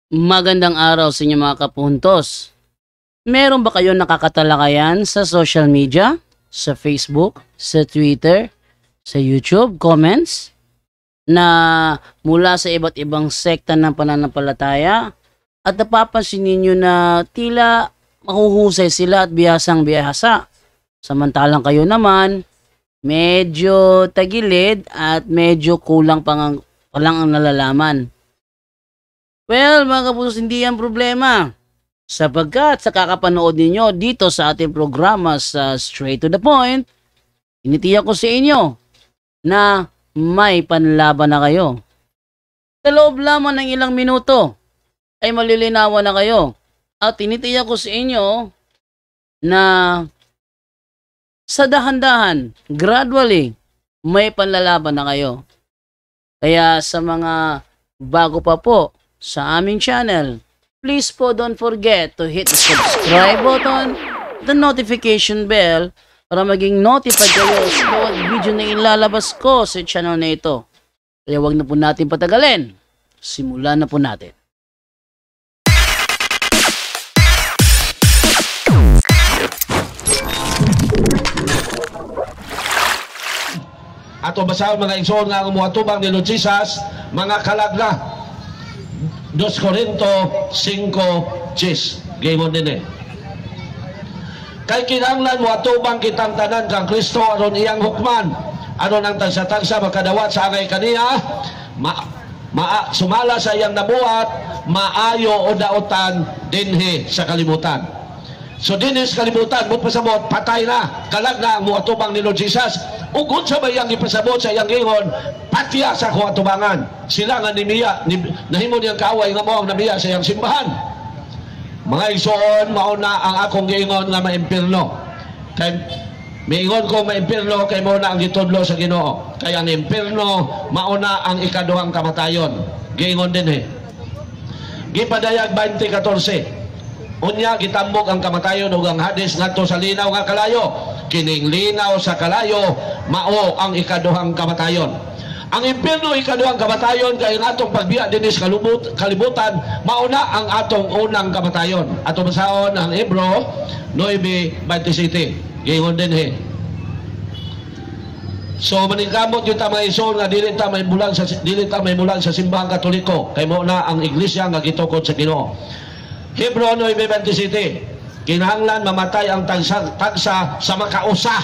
Magandang araw sa inyo mga kapuntos. Meron ba kayong nakakatalakayan sa social media? Sa Facebook, sa Twitter, sa YouTube, comments? Na mula sa iba't ibang sekta ng pananampalataya at napapansin ninyo na tila mahuhusay sila at bihasang bihasa. Samantalang kayo naman, medyo tagilid at medyo kulang palang ang nalalaman. Well, mga kapusos, hindi yan problema. Sapagkat sa kakapanood ninyo dito sa ating programa sa Straight to the Point, initiyak ko sa inyo na may panlaban na kayo. Sa loob lamang ng ilang minuto ay malilinawan na kayo. At tinitiyak ko sa inyo na sa dahan-dahan, gradually, may panlalaban na kayo. Kaya sa mga bago pa po sa aming channel, please po don't forget to hit the subscribe button, the notification bell, para maging notified kayo sa bawat video na ilalabas ko sa channel na ito. Kaya wag na po natin patagalin. Simulan na po natin. Ato basahan mga igsoon nga umuatubang ni Lord Jesus, mga kalagla. 2 Corinto 5:10. Gayon din eh. Kay kinahanglan mo atubang kitang tanan kang Kristo aron iyang hukman, aron ang tagsa-tagsa makadawat sa angay kaniya, sumala sa iyang nabuhat, maayo o daotan dinhi sa kalibutan. So dinhi sa kalibutan, mo pasabot, patay na, kalag na ang muatubang ni Lord Jesus. Ugod sa bayang ipasabot sa iyang gingon, patya sa kong atubangan. Sila nga nimiya, nahimo niyang kaaway nga mo ang namiya sa iyang simbahan. Mga igsoon, mauna ang akong gingon nga maimpirno. Kay miingon ko maimpirno kay mauna ang gitudlo sa Ginoo. Kaya ang impirno mauna ang ikaduhang kamatayon. Gingon din eh. Gipadayag 20:14. Unya gitambok ang kamatayon ug ang Hades ngadto sa linaw nga kalayo. Kining linaw sa kalayo mao ang ikaduhang kamatayon. Ang impierno ikaduhang kamatayon kay ang atong pagbiya dinhi sa kalibutan mauna ang atong unang kamatayon. Ato basaon ang Hebro 9:27. Gingon din he. So maningkamot yung mga ison nga dili ta may mulang sa simbahang Katoliko kay mao na ang iglesia nga gitukod sa Ginoo. Hebro 9:27. Kinahanglan mamatay ang tagsa sa makausa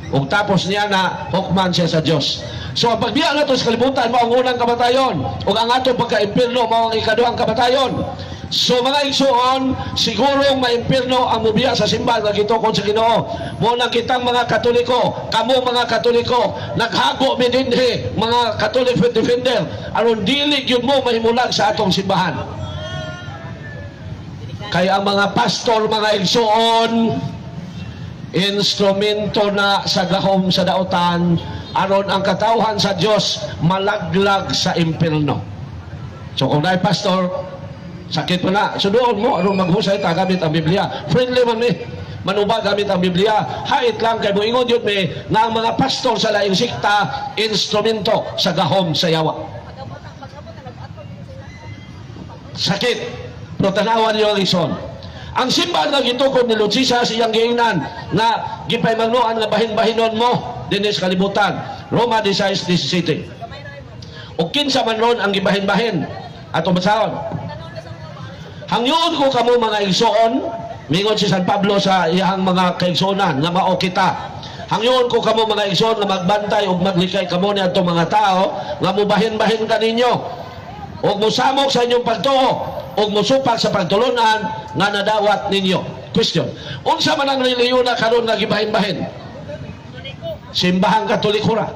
ug tapos niya na hukman siya sa Dios. So ang pagbiya nato sa kalibutan mao ang unang kamatayon ug ang atong pagka-impierno mao ang ikaduhang kamatayon. So mga igsoon, sigurong maimpierno ang mubiya sa simbahan nga gitukod sa Ginoo. Mo nang kitang mga Katoliko, kamo mga Katoliko, naghago mi dinhi mga Catholic defender aron dili gyud mo mahimulag sa atong simbahan. Kaya ang mga pastor, mga igsoon, instrumento na sa gahom sa daotan aron ang katawhan sa Dios malaglag sa impierno. So kung naay pastor, sakit mo na, sudoon mo aron maghusay ta gamit ang Biblia. Friendly man mi, manubag gamit ang Biblia. Hait lang kay moingon yun mi na ang mga pastor sa laing sikta instrumento sa gahom sa yawa. Sakit. Pero tanawan niyo ang ison. Ang simbahan nga gitukod ni Lord Jesus iyang giingnan na gipahimangnuan nga bahin-bahinon mo dinhi sa kalibutan. Roma 16:17. O kinsa man ron ang gibahin-bahin ato basahon. Hangyoon ko kamo mga igsoon, mingon si San Pablo sa iyang mga kaigsoonan nga mao kita. Hangyoon ko kamo mga igsoon nga magbantay ug maglikay kamo ni adtong mga tao nga mubahin-bahin kaninyo ug mosamok sa inyong pagtuo ug mosupak sa pagtulunan nga nadawat ninyo. Question. Unsa man ang relihiyon na karon nga gibahin-bahin? Simbahang Katoliko ra.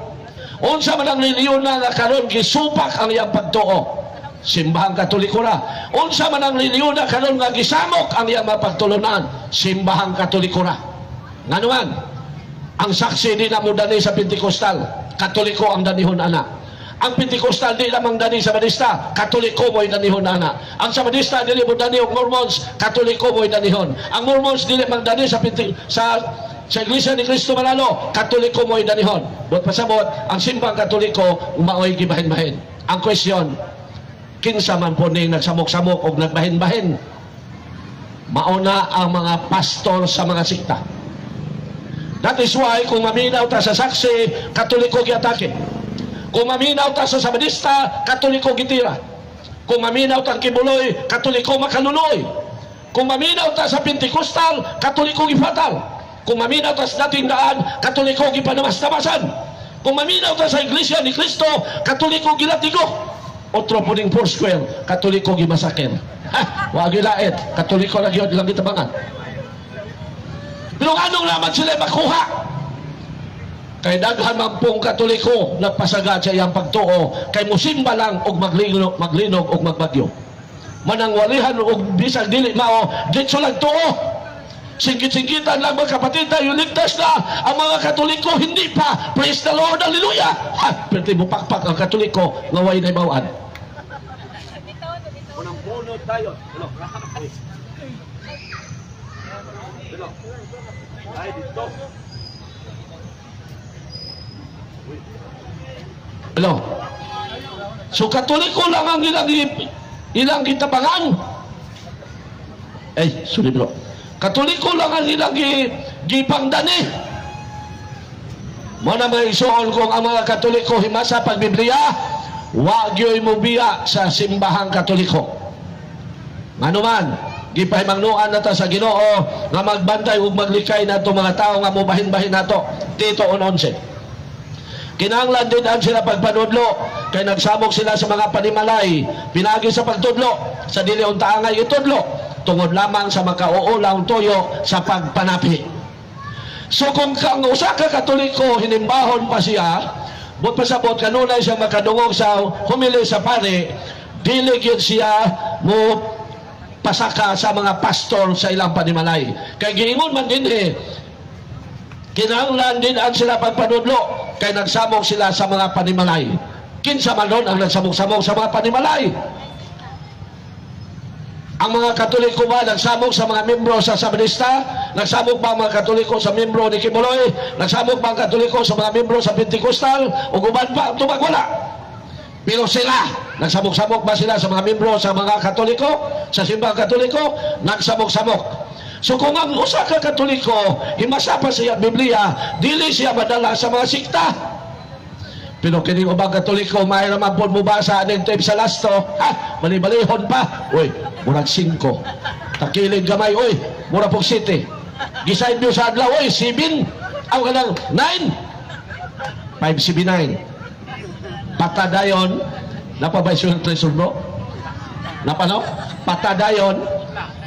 Unsa man ang relihiyon na karon gisupak ang iyang pagtuo? Simbahang Katoliko ra. Unsa man ang relihiyon na karon nga gisamok ang iyang mapagtulunan? Simbahang Katoliko ra. Nganuman, ang saksi di na mo dani sa Pentecostal, Katoliko ang danihon ana. Ang Pentecostal di lamang dani sa Badista, Katoliko mo'y danihon ana. Ang sa Badista dili mo dani og Mormons, Katoliko mo'y danihon. Ang Mormons dili man dani sa Iglesia ni Cristo Manalo, Katoliko mo'y danihon. But pasabot, ang simbang Katoliko mao'y gibahin-bahin. Ang question, kinsa man po ni nagsamok-samok o nagbahin-bahin. Mauna ang mga pastor sa mga sikta. That is why kung maminaw ta sa saksi, Katoliko giatake. Kung maminaw ta sa Sabadista, Katoliko gitira. Kung maminaw ta Kibuloy, Katoliko makaluloy. Kung maminaw ta sa Pentecostal, Katoliko gifatal. Kung maminaw ta sa dating daan, Katoliko gipanamas-tamasan. Kung maminaw ta sa Iglesia ni Cristo, Katoliko gilatigo. Otro po ning Foursquare, Katoliko gimasaker. Ha, wag ilait, Katoliko lang yun, ilang gitabangan. Pero anong naman sila makuha? Kay daghan man pong Katoliko nagpasagad sa iyang pagtuo, kay musimba lang og maglinog og magbagyo. Manangwalihan og bisag dili mao, ditso lang tuo. Singkit-singkitan lang mga kapatid tayo, ligtas na ang mga Katoliko, hindi pa. Praise the Lord, hallelujah. Ha, pero mupakpak ang Katoliko, ngaway na ibawaan. Unang bunod tayo. Ay, dito. Hello. So Katoliko lang ang ilang kitabangan. Ay, sorry bro. Katoliko lang ang ilang gipangdani. Mo na may isuon kung ang mga Katoliko himasa pag Biblia, wag yo'y mubiya sa simbahang Katoliko. Ano man, gipahimangnuan na ta sa Ginoo nga magbantay ug maglikay nato mga tao nga mobahin-bahin nato. Tito 11. Kinahanglan din sila pagpanudlo kay nagsamok sila sa mga panimalay, pinagi sa pagtudlo sa dili unta angay itudlo tungod lamang sa makauulaw toyo sa pagpanapi. So kung kang usa ka Katoliko hinimbahon pa siya, but pasabot kanunay siya makadungog sa humili sa pare, dili gyud siya mo pasaka sa mga pastor sa ilang panimalay. Kay giingon man dinhi, kinahanglan din sila pagpanudlo kay nagsamok sila sa mga panimalay. Kinsa man nun ang nagsamok-samok sa mga panimalay? Ang mga Katoliko ba nagsamok sa mga membro sa Sabadista? Nagsamok ba ang mga Katoliko sa membro ni Kibuloy? Nagsamok ba ang Katoliko sa mga membro sa Pentecostal? O guban pa ang tumagwala? Pero sila, nagsamok-samok ba sila sa mga membro sa mga Katoliko? Sa simbang Katoliko? Nagsamok-samok. So kung ang usa ka Katoliko, himasa pa siya Biblia, dili siya madala sa mga sikta. Pero kining ubang Katoliko, may naman po mubasa ng tape sa lasto, ha, malibalihon pa. Uy, murag 5. Takilig gamay, uy, murag po 7. Gisaid nyo sa adlaw, uy, 7. Ang kanang 9. 579. Patadayon, napabay siya bro? Napano? Patadayon,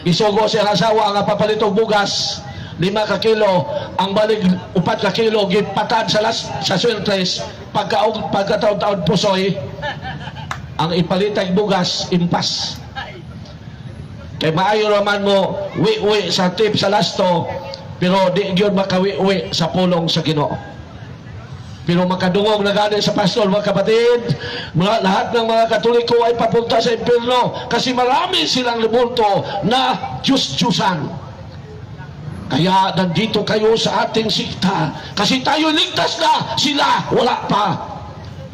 isugo siya ang asawa nga papalitog bugas, 5 ka kilo, ang balik 4 ka kilo gipatad sa sweltres, pagkataon-taon pusoy, ang ipalitag bugas impas. Kay maayo naman mo wi-wi sa tip sa lasto, pero di gyud makawi-wi sa pulong sa Ginoo. Pero makadungog na gani sa pastor, mga kapatid, lahat ng mga Katoliko ay papunta sa impyerno kasi marami silang libulto na Diyos-Diyusan. Kaya nandito kayo sa ating sikta kasi tayo ligtas na, sila wala pa.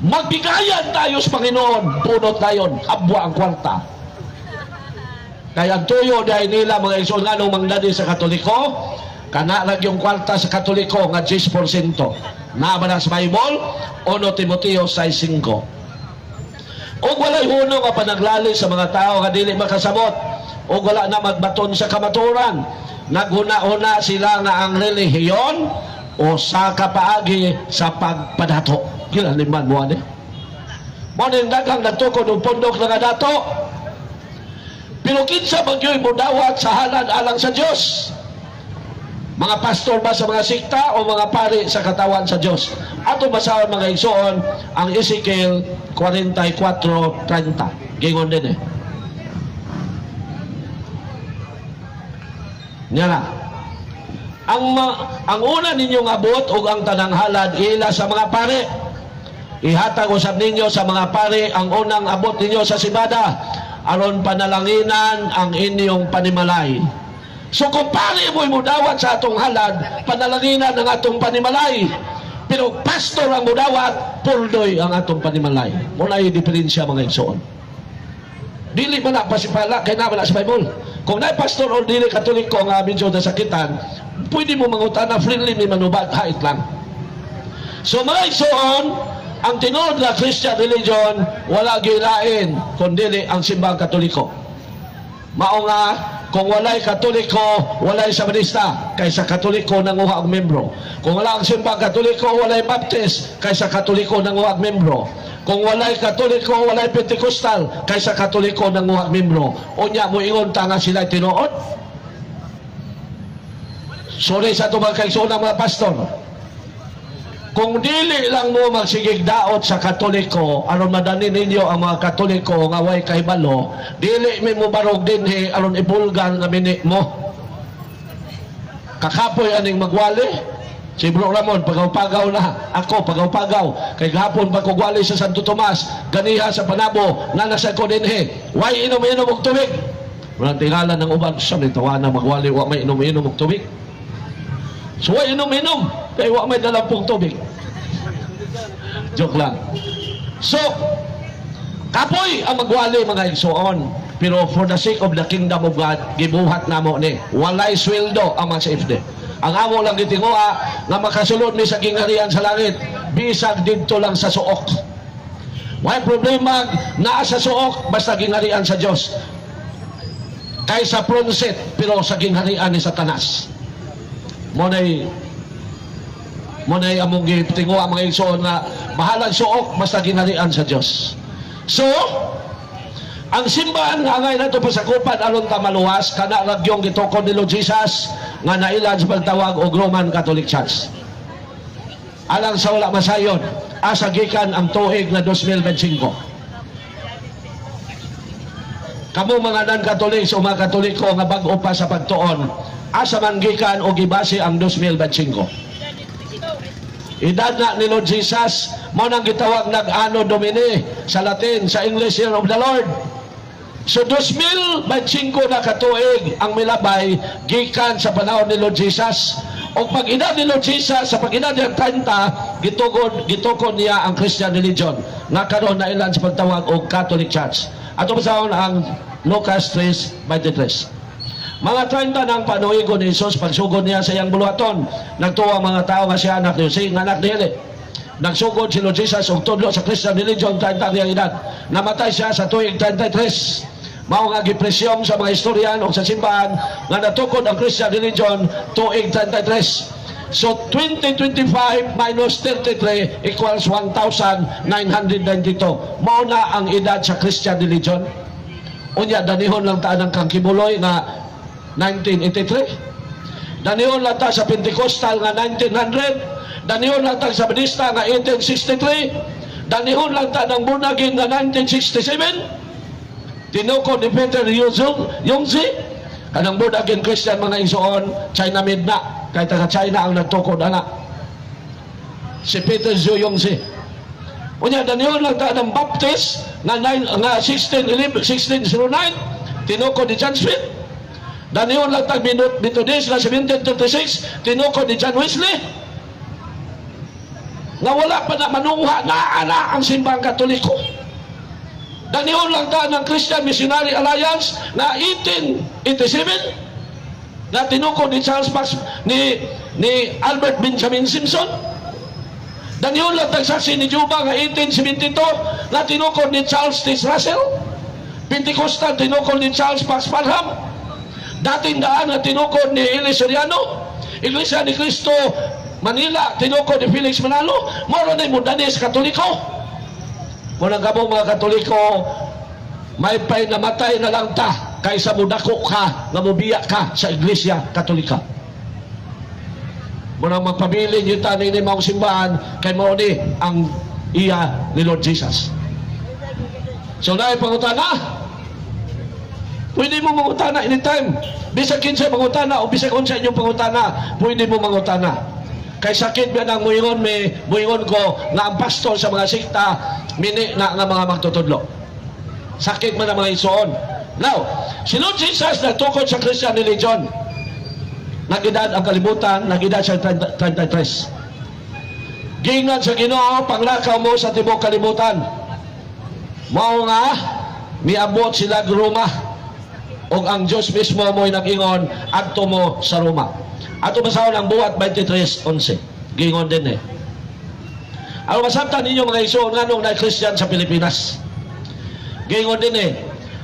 Magbigayan tayo sa Panginoon, punot tayo, abwa ang kwarta. Kaya ang tuyo dahil nila mga isul nga nung mangladi sa Katoliko, kanalag yung kwarta sa Katoliko nga 10%. Nabala sa Bible, 1 Timoteo 6:5. O wala'y hunong nga panaglali sa mga tao nga dili makasabot, o wala na magbaton sa kamaturan. Naghuna-una sila nga ang relihiyon o sa kapaagi sa pagpadato. Kilaliman mo ani? Mo ning daghang nagtukod og pundok nga dato. Pero kinsa bagyoy mudawat sa halad alang sa Dios? Mga pastor ba sa mga sikta o mga pari sa katawan sa Dios? Ato basahon mga igsoon ang Ezekiel 44:30. Gingon din eh. Nga ang una ninyong abot ug ang tanang halad ila sa mga pare. Ihatag usab ninyo sa mga pare ang unang abot ninyo sa sibada aron panalanginan ang inyong panimalay. So kung pare mo'y mudawat sa atong halad, panalanginan ang atong panimalay. Pero pastor ang mudawat, puldoy ang atong panimalay. Muna yung diferensya mga igsoon. dili man na pasipala kay naman sa Bible. Kung na pastor o dili Katoliko nga medyo nasakitan, pwede mo mangutana freely ni manubag hait lang. So mga igsoon, ang tinod na Christian religion wala gilain kundi ang simbang Katoliko. Mao nga kung walay Katoliko, walay Sabadista, kaysa Katoliko nanguha ang membro. Kung wala ang simbang Katoliko, walay Baptist, kaysa Katoliko nanguha ang membro. Kung walay Katoliko, walay Pentecostal, kaysa Katoliko nanguha ang membro. Unya mo ingon ta nga sila tinuod. Sorry sa ito mga kaigsoon ng mga pastor. Kung dili lang mo magsigig daot sa Katoliko, aron madani ninyo ang mga Katoliko nga way kahibalo, dili mi mo barog dinhi aron ibulgar nga mini mo. Kakapoy aning magwali. Si Bro Ramon, pagaw-pagaw na. Ako, pagaw-pagaw. Kay gahapon pagkugwali sa Santo Tomas, ganiha sa Panabo, nanasa ko dinhi. Way inom-inom og tubig. Walang tingalan ng uban, sa nitawa na magwali, wa may inom-inom og tubig. So, way inom-inom, kaya wa may dalampong tubig. Joke lang. So, kapoy ang magwali mga igsoon. Pero for the sake of the kingdom of God, gibuhat na mo ni. Walay sweldo ang mga CFD. Ang amo lang gitinguha nga makasulod ni sa gingharian sa langit, bisag didto lang sa suok. May problema naa sa suok basta gingharian sa Dios. Kaysa pronset pero sa gingharian ni Satanas. Monay among gitinguha mga igsoon nga bahalang suok basta gingharian sa Dios. So, ang simbahan nga ngay nato pasakupan aron ta maluwas kana ragyong gitukod ni Lord Jesus nga nailan sa pagtawag og Roman Catholic Church. Alang sa wala masayon, asa gikan ang tuig na 2025. Kamo mga non-Catholic o mga Katoliko nga bag-o pa sa pagtuon, asa man gikan o gibase ang 2025. Edad na ni Lord Jesus, mo nang gitawag nag-ano Domini sa Latin, sa English Year of the Lord. So 2025 na katuig ang milabay gikan sa panahon ni Lord Jesus. O pag edad ni Lord Jesus, sa pag-edad niya 30, gitukod niya ang Christian religion nga karon na ilan sa pagtawag og Catholic Church. Ato pasahon ang Lucas 3:23. Mga 30 ng panuigon ni Jesus, pagsugod niya sa iyang buluhaton, nagtuwa mga tao nga siya anak ni Jose, nga anak ni Eli. Nagsugod si Lord Jesus og tudlo sa Christian religion 30 niyang edad. Namatay siya sa tuig 33. Mao nga gipresyong sa mga historian o sa simbahan nga natukod ang Christian religion tuig 33. So 2025 minus 33 equals 1,992. Mao na ang edad sa Christian religion. Unya danihon lang ta ng Kangkibuloy nga 1983. Danihon lang ta sa Pentecostal nga 1900. Danihon lang ta sa Badista nga 1863. Danihon lang ta ng Bunagin nga 1967. Tinukod ni Peter Yongzi, kanang Bunagin Christian mga igsoon, China made na, kahit taga China ang nagtukod anak. Si Peter Yongzi. Unya, danihon lang ta ng Baptist nga 1609, tinukod ni John Smith. Danihon lang ta Methodist nga 1736, tinukod ni John Wesley. Nga wala pa na manuha na ang simbang Katoliko. Danihon lang ta ng Christian Missionary Alliance na 1887 na tinukod ni Charles ni Albert Benjamin Simpson. Danihon lang ta saksi ni Juba nga 1872 na tinukod ni Charles T. Russell. Pentecostal tinukod ni Charles Fox Parham. Dating daan na tinukod ni Eli Soriano. Iglesia ni Cristo Manila tinukod ni Felix Manalo. Moro na yung Danes Katoliko. Munang kabong mga Katoliko, may pay namatay na lang ta kaysa mudako ka, nga mubiya ka sa Iglesia Katolika. Munang magpabilin yung tanin ni mga simbahan, kay mo ni ang iya ni Lord Jesus. So na pangutana, pwede mo mangutana anytime. Bisag kinsa pangutana o bisag unsa inyong pangutana, pwede mo mangutana. Kay sakit ba nang muingon ko nga ang pastor sa mga sikta mini na nga mga magtutudlo. Sakit man ang mga igsoon. Now, si Lord Jesus nagtukod sa Christian religion. Nag-edad ang kalibutan, nag-edad siya 33. Giingnan sa Ginoo, panglakaw mo sa tibok kalibutan. Mao nga miabot sila Roma ug ang Dios mismo mo'y nag-ingon adto mo sa Roma. Ato basahon ang buhat 23:11. Gingon din eh. Ang masabtan ninyo mga igsoon nganong na Christian sa Pilipinas. Gingon din eh.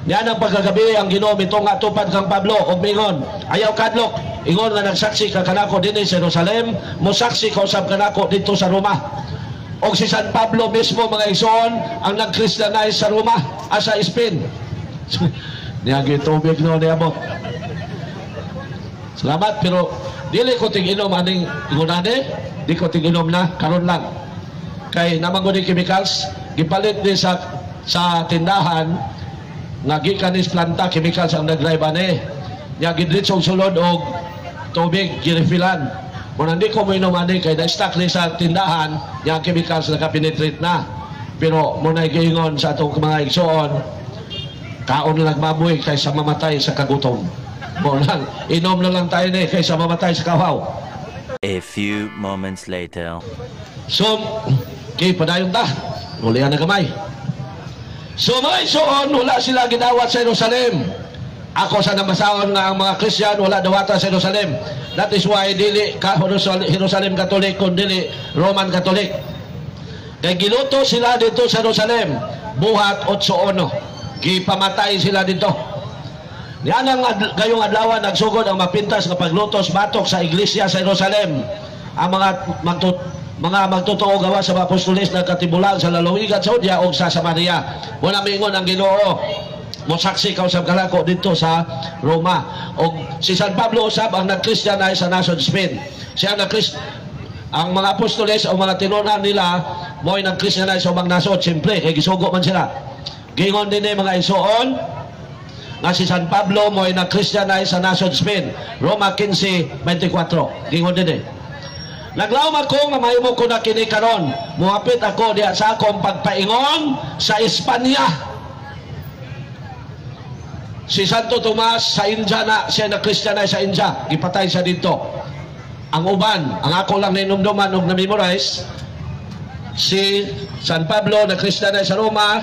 Yan ang pagkagabi ang Ginoo mitunga tupad kang Pablo ug mingon, ayaw kadlok, ingon nga nagsaksi ka kanako dinhi sa Jerusalem, mosaksi ka usab kanako dito sa Roma. Og si San Pablo mismo mga igsoon ang nag-Christianize sa Roma, sa Spain. Niya gitubig no niya mo. Salamat pero dili ko tig-inom aning ingunane, di ko tig-inom na karon lang. Kay namang gud chemicals gipalit ni sa tindahan nga gikan is planta chemicals ang nag-drive ani. Nya gidritsong sulod og tubig girefilan. Kung hindi ko mo inom ani kay na-stock ni sa tindahan, yung chemicals naka-penetrate na. Pero muna giingon sa atong mga igsoon, kaon na nagmabuhi kaysa mamatay sa kagutom. Muna, inom na lang tayo ni kaysa mamatay sa kahaw. A few moments later. So, padayon ta. Ulihan na gamay. So mga igsoon, wala sila ginawat sa Jerusalem. Ako sa nabasahon nga ang mga Christian wala dawata sa Jerusalem. That is why dili ka Jerusalem Catholic kundi Roman Catholic. Kay giluto sila dito sa Jerusalem, buhat 8-1. Gipamatay sila dito. Yan ang gayong adlaw nagsugod ang mapintas nga paglutos batok sa iglesia sa Jerusalem. Ang mga magtotoo gawa sa mga apostoles na katibulan sa lalawigan sa Saudya o sa Samaria. Wala mingon ang Ginoo. Mosaksi ka usab kalako dito sa Roma. O si San Pablo usab ang nag-Christianize sa nasod Spain. Siya ang mga apostoles o mga tinunan nila mo'y nag-Christianize sa ubang nasod. Siyempre, kay gisugo man sila. Gingon din mga igsoon nga si San Pablo mo'y nag-Christianize sa nasod Spain. Roma 15:24. Gingon din Naglaom ako nga mahimo ko na kini karon. Muhapit ako diha sa akong pagpaingon sa Espanya. Si Santo Tomas sa India na siya na Christianize sa India, gipatay siya dito. Ang uban, ang ako lang ninumduman og na-memorize, si San Pablo na Christianize sa Roma,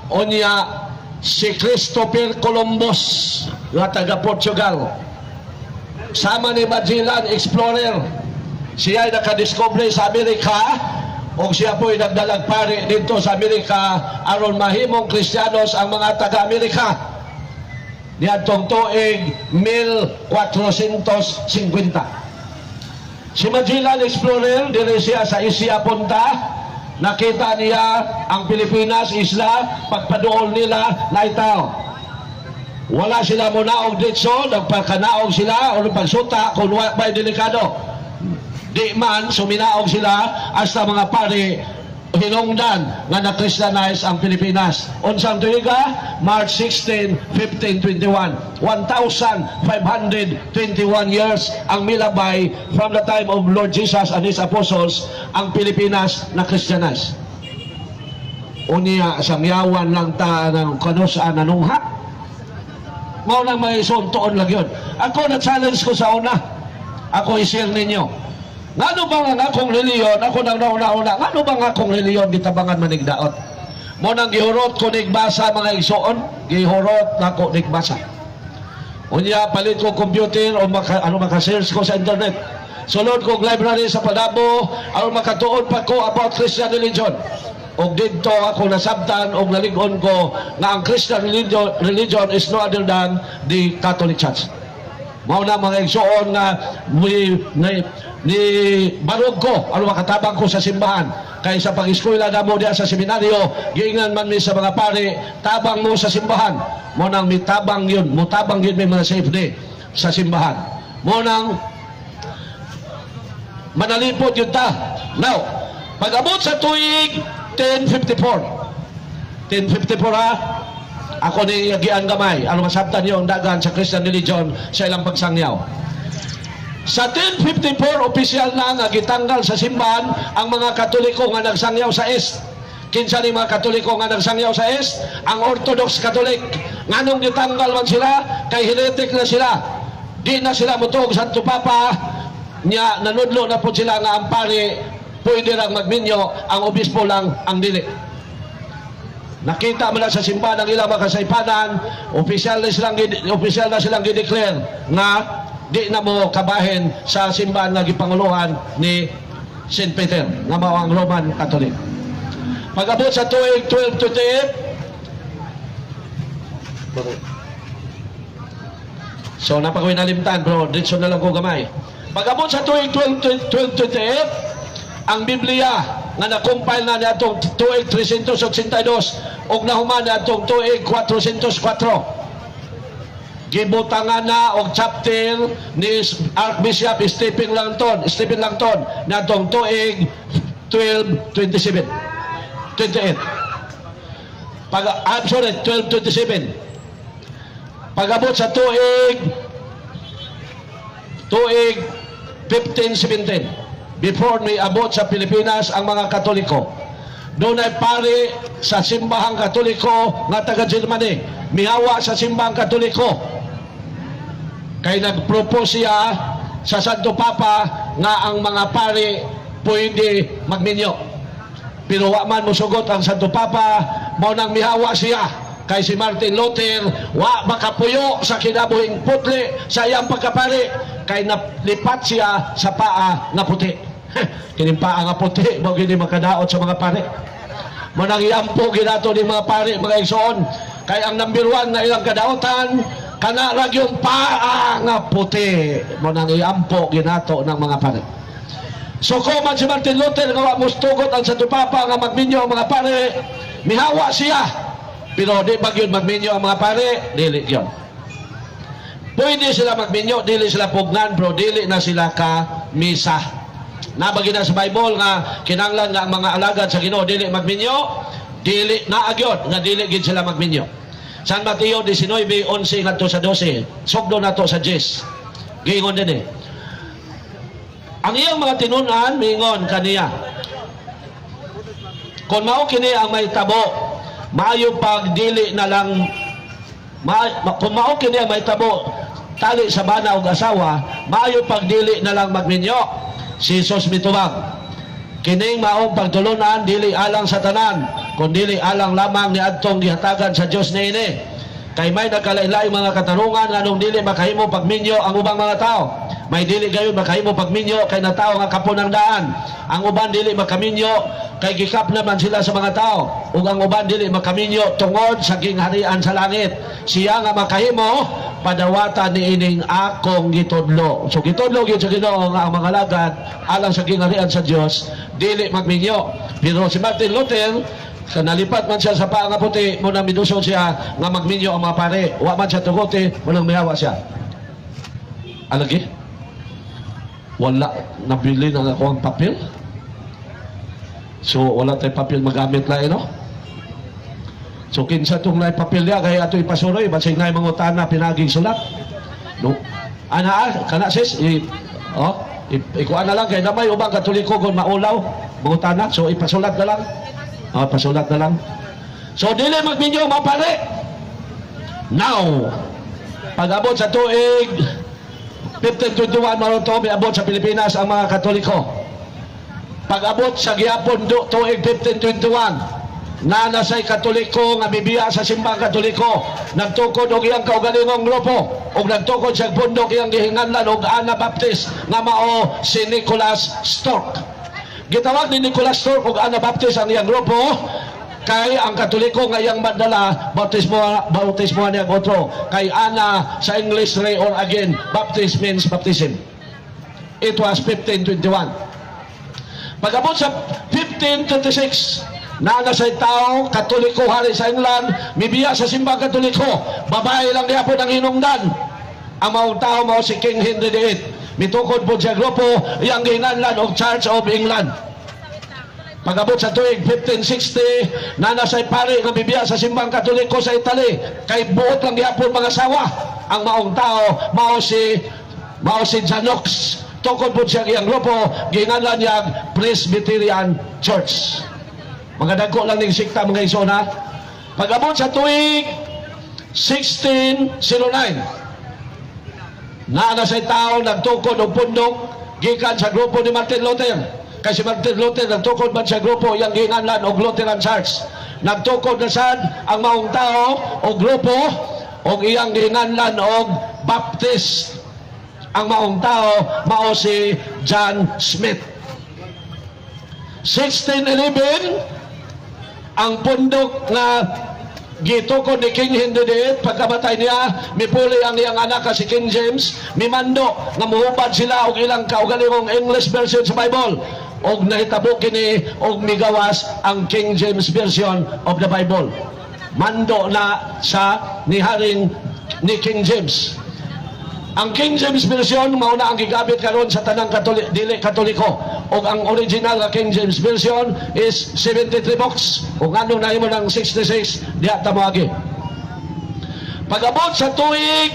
unya si Christopher Columbus, nga taga Portugal. Sama ni Magellan Explorer, siya ay nakadiscover sa Amerika o siya po'y nagdalag pari dito sa Amerika aron mahimong Kristiyanos ang mga taga-Amerika. Niadtong tuig 1450. Si Magellan Explorer, dili siya sa Asia punta, nakita niya ang Pilipinas, isla, pagpaduol nila, naitaw. Wala sila munaog dito, nagpagkanaog sila, o pagsuta, kung may delikado. Di man, suminaog sila, hasta mga pari, hinungdan nga na-Christianize ang Pilipinas. Unsang tuiga, March 16, 1521. 1,521 years ang milabay from the time of Lord Jesus and His Apostles ang Pilipinas na-Christianize. Unya, samyawan lang ta ng kanusaan nanungha. Mao nang may suntoon lang yun. Ako na-challenge ko sa una. Ako i-share ninyo. Ngano ba nga akong reliyon, ako nang nauna-una, ngano ba nga akong reliyon gitabangan manigdaot? Mo nang gihurot ko nigbasa mga igsoon, gihurot na ko nigbasa. Unya, palit ko computer o maka-search ko sa internet. Sulod ko library sa Padabo, aron makatuon pa ko about Christian religion. Og dito ako nasabtan og naligon ko nga ang Christian religion is no other than the Catholic Church. Mao na mga igsoon nga ni barog ko ano makatabang ko sa simbahan kay sa pag-eskwela na mo diya sa seminaryo giingan man mi sa mga pari tabang mo sa simbahan mo nang mitabang yun mutabang yun may mga safety sa simbahan mo nang manalipod yun ta. Now pag-abot sa tuig 1054 ha ako ni yagian gamay ano masabtan niyo ang dagan sa Christian religion sa ilang pagsangyaw. Sa 1054, opisyal na nga gitanggal sa simbahan ang mga Katoliko nga nagsangyaw sa East. Kinsa ni mga Katoliko nga nagsangyaw sa East? Ang Orthodox Catholic. Nganong gitanggal man sila? Kay heretic na sila. Di na sila mutuog Santo Papa. Nya, nanudlo na po sila nga ang pari pwede lang magminyo, ang obispo lang ang dili. nakita mo na sa simbahan ng ilang mga kasaypanan, opisyal na silang gideclare nga di na mo kabahin sa simbahan nga gipanguluhan ni St. Peter nga mao ang Roman Catholic. Pag-abot sa tuig 1228, so napakawin nalimtan bro, dito na lang ko gamay. Pag-abot sa tuig 1228, ang Biblia nga na-compile na niya itong tuig 382 o nahuman na itong tuig 404. Gibutangan na og chapter ni Archbishop Stephen Langton na itong tuig 1227. 28. Sorry, 1227. Pag-abot sa tuig 1517, before may abot sa Pilipinas ang mga Katoliko, doon ay pari sa simbahang Katoliko nga taga Germany, mihawa sa simbahang Katoliko, kay nagpropose siya sa Santo Papa nga ang mga pari pwede magminyo, pero wa man musugot ang Santo Papa, mao nang mihawa siya kay si Martin Luther, wa makapuyo sa kinabuhing putli sa iyang pagkapari, kay naplipat siya sa paa nga puti. Kining paa nga puti, mo gini makadaot sa mga pari. Mo nang iampo ginato ni mga pari, mga igsoon, kay ang number 1 na ilang kadaotan, kana ra yung paa nga puti. Mo nang iampo ginato ng mga pari. So kung man si Martin Luther nga wa mustugot ang Santo Papa nga magminyo ang mga pari, mihawa siya. Pero di ba yun magminyo ang mga pare? Dili yun. Pwede sila magminyo, dili sila pugnan, bro, dili na sila ka misa. Nabagi na sa Bible nga kinanglan nga ang mga alagad sa Ginoo dili magminyo, dili na agyon nga dili gid sila magminyo. San Mateo 19:11 ngadto sa 12. Sugdo nato sa 10. Giingon din ang iyang mga tinunan miingon kaniya, kung mao kini ang may tabo, maayo pag dili na lang kung mao kini may tabo tali sa bana og asawa, maayo pag dili na lang magminyo. Si Jesus mitubag, kining maong pagtulunan dili alang sa tanan, kun dili alang lamang ni adtong gihatagan sa Dios niini. Kay may nagkalain-laing mga katarungan nganong dili makahimo pagminyo ang ubang mga tao. May dili gayon makahimo pagminyo kay natawo nga kapunang daan. Ang uban dili makaminyo kay gikap naman sila sa mga tao. Ug ang uban dili makaminyo tungod sa gingharian sa langit. Siya nga makahimo padawatan ni ining akong gitudlo. So gitudlo gyud sa Ginoo nga ang mga lagad alang sa gingharian sa Dios dili magminyo. Pero si Martin Luther sa nalipat man siya sa paa nga puti, muna minusod siya nga magminyo ang mga pare. Wa man siya tugote, munang mihawa siya. Alagi? Wala nabili na ako ang papel. So wala tayo papel magamit na no? So kinsa itong na papel niya kaya ito ipasuroy, bansig na yung mga utana pinaging sulat. No? Kana sis, ikuha na lang kaya namay ubang Katoliko kung maulaw, mga utana, so ipasulat na lang. Pasulat na lang. So dili magminyo mga pare. Now, pag-abot sa tuig 1521 maroto, may abot sa Pilipinas ang mga Katoliko. Pag-abot sa gihapon tuig 1521, na nasay Katoliko nga bibiya sa simbang Katoliko, nagtukod og iyang kaugalingong grupo, og nagtukod sa bundok iyang gihinganlan og Anabaptist nga mao si Nicholas Stork. Gitawag ni Nicholas Stork og Anabaptist ang iyang grupo, kay ang Katoliko nga iyang madala bautismo niya otro, kay Ana sa English ray or again, Baptist means baptism. It was 1521. Pag-abot sa 1526, na sa tao Katoliko hari sa England, mibiya sa simbang Katoliko, babae lang niya po ng hinungdan. Ang maong tao mao si King Henry VIII. Mitukod po siya grupo iyang gihinganlan og Church of England. Pag-abot sa tuig 1560, na nasay pare nga bibiya sa simbang Katoliko sa Italy, kay buot lang gihapon mga sawa. Ang maong tao mao si Janox. Tukod po siya iyang grupo, gihinganlan niya Presbyterian Church. Mga dagko lang ning sikta mga isona. Pag-abot sa tuig 1609, na sa tao nagtukod og pundok gikan sa grupo ni Martin Luther, kay si Martin Luther nagtukod man sa grupo iyang ginganlan og Lutheran Church. Nagtukod na sad ang maong tao o grupo og iyang ginganlan og Baptist. Ang maong tao mao si John Smith. 1611 ang pundok na gitukod ni King Henry VIII. Pagkamatay niya, mipuli ang iyang anak si King James, mimando nga muhubad sila og ilang kaugalingong English version sa Bible, og nahitabo kini og migawas ang King James version of the Bible. Mando na sa ni King James. Ang King James version mao na ang gigamit karon sa tanang dili Katoliko, ug ang original nga King James version is 73 books, ug nganong nahimo ng 66 diha ta moagi. Pag-abot sa tuig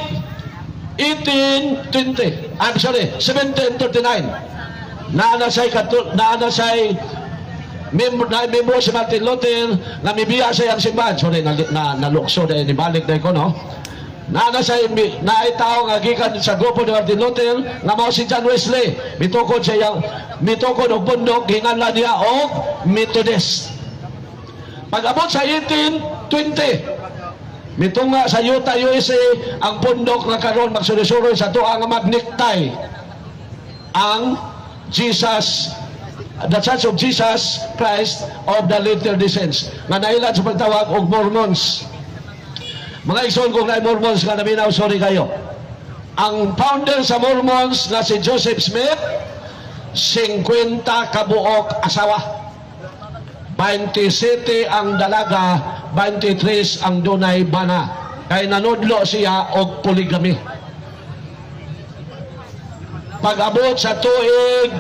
1739 naana say member si Martin Luther nga mibiya sa iyang simbahan. Sorry, nalukso na inibalik na ko, no? Naitaw nga gikan sa grupo ni Martin Luther nga mao si John Wesley. Mitukod og bundok ginganlan niya og Methodist. Pag-abot sa 1820 mitunga sa Utah, USA ang bundok nga karon magsulisuroy sa tuwa nga magniktay ang the Church of Jesus Christ of the Latter-day Saints nga nailad sa pagtawag og Mormons. Mga igsoon kung na Mormons nga naminaw, sorry kayo. Ang founder sa Mormons na si Joseph Smith, 50 kabuok asawa. 27 ang dalaga, 23 ang dunay bana. Kay nanudlo siya og polygamy. Pag-abot sa tuig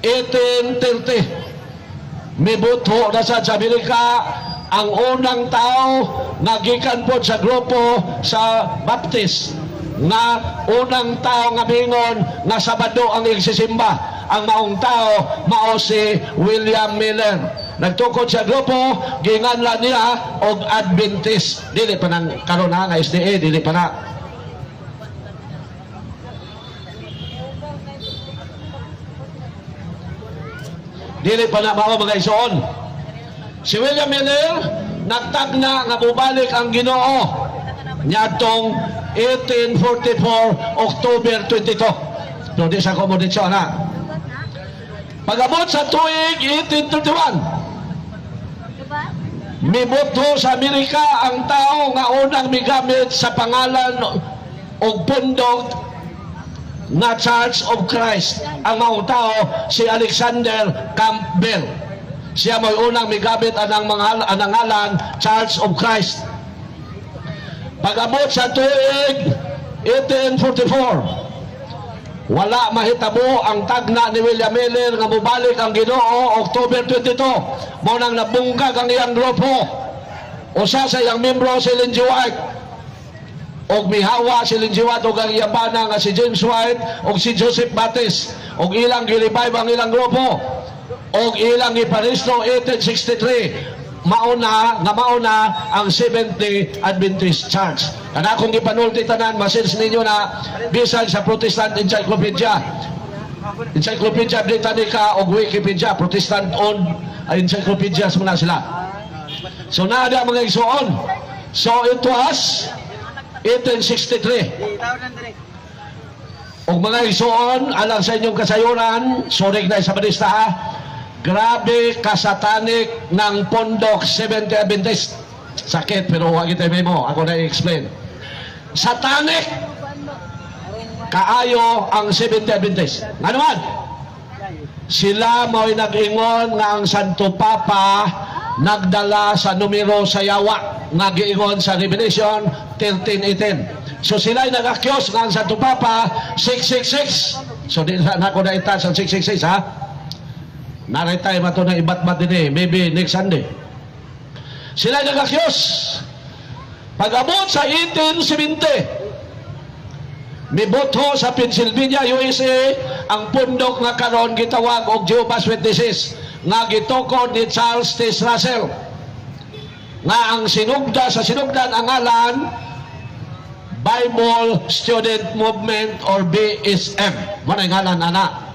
1830, mibuto na sa Amerika ang unang tao nga gikan po sa grupo sa Baptist, nga unang tao nga bingon nga Sabado ang igsisimba. Ang maong tao mao si William Miller. Nagtukod sa grupo, ginganlan niya og Adventist. Dili pa nang karon nga SDA, dili pa na. Dili pa na mao mga igsoon. Si William Miller nagtagna nga bubalik ang Ginoo niadtong 1844 October 22. No, di sa komodisyon na. Pag-abot sa tuig 1831, miboto sa Amerika ang tao nga unang migamit sa pangalan og pundok na Church of Christ. Ang maong tao si Alexander Campbell. Siya may unang migamit anang ngalan Church of Christ. Pag-abot sa tuig 1844, wala mahitabo ang tagna ni William Miller nga mubalik ang Ginoo October 22. Mo nang nabungkag ang iyang grupo. Usa sa iyang membro si Ellen G. White, og mihawa si Ellen G. White og ang iyang bana nga si James White og si Joseph Baptist, og ilang gilibayb ang ilang grupo og ilang iparisto 1863. mauna ang 70 Adventist Church. Kana akong ipanulti tanan, masins ninyo na bisan sa Protestant Encyclopedia Britannica o Wikipedia, Protestant owned encyclopedias muna sila. So nada mga igsoon. So it was 1863. O mga igsoon, alang sa inyong kasayuran, sorry na sa balista ha, grabe kasatanik ng pondok 70 Adventist. Sakit pero huwag ito mo. Ako na i-explain. Satanic kaayo ang 70 Adventist. Nga naman, sila mo'y nag-ingon nga ang Santo Papa nagdala sa numero sa yawa nga giingon sa Revelation 13:18. So sila'y nag-akyos nga ang Santo Papa 666. So di na ako na itas ang 666 ha. Naritay mato na ibat-bat din eh. Maybe next Sunday. Sila nag-akyos. Pag-abot sa 1870, miboto sa Pennsylvania, USA, ang pundok nga karon gitawag og Jehovah's Witnesses nga gitukod ni Charles T. Russell. Nga ang sinugdan ang ngalan Bible Student Movement or BSM. Mo na ngalan ana.